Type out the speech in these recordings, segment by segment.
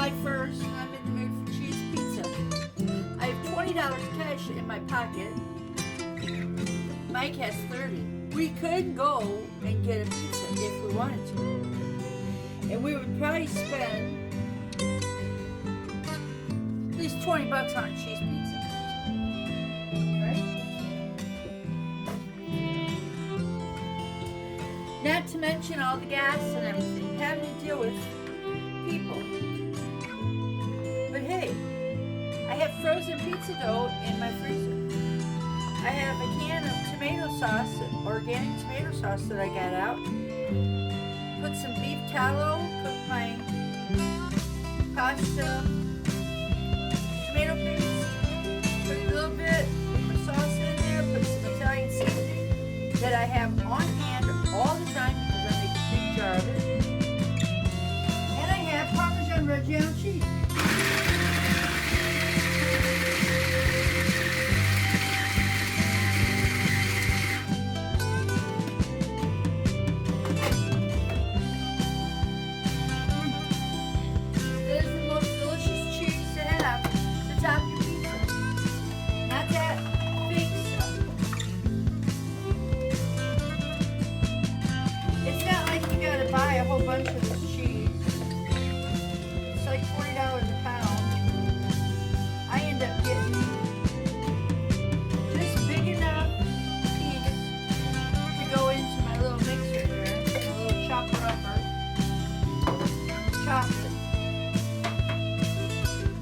July 1st and I'm in the mood for cheese pizza. I have $20 cash in my pocket. Mike has 30. We could go and get a pizza if we wanted to. And we would probably spend at least $20 on a cheese pizza. Right? Not to mention all the gas and everything, having to deal with people. But hey, I have frozen pizza dough in my freezer. I have a can of tomato sauce, organic tomato sauce that I got out. Put some beef tallow, cook my pasta, tomato paste, put a little bit of sauce in there, put some Italian seasoning that I have on hand all the time because I make a big jar of it. And I have Parmesan Reggiano cheese. Bunch of this cheese. It's like $40 a pound. I end up getting just big enough piece to go into my little mixer here, my little chopper upper. Chop it.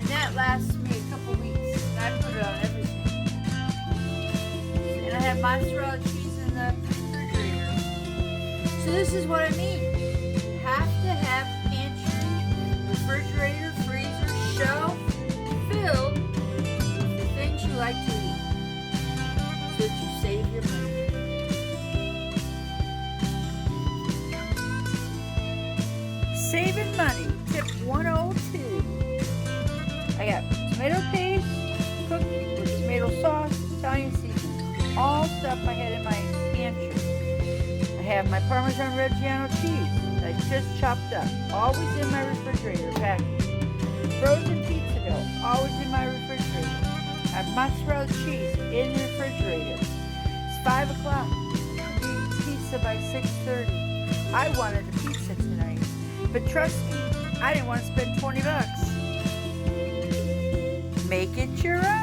And that lasts me a couple weeks. And I put it on everything. And I have mozzarella cheese in the refrigerator. So this is what I mean. Have to have pantry, refrigerator, freezer, shelf filled with the things you like to eat so that you save your money. Saving money, tip 102. I got tomato paste, cooked with tomato sauce, Italian seasoning, all stuff I had in my pantry. I have my Parmesan Reggiano cheese. I just chopped up, always in my refrigerator package. Frozen pizza dough, always in my refrigerator. I have mozzarella cheese in the refrigerator. It's 5 o'clock. Eat pizza by 6:30. I wanted a pizza tonight, but trust me, I didn't want to spend $20. Make it your own.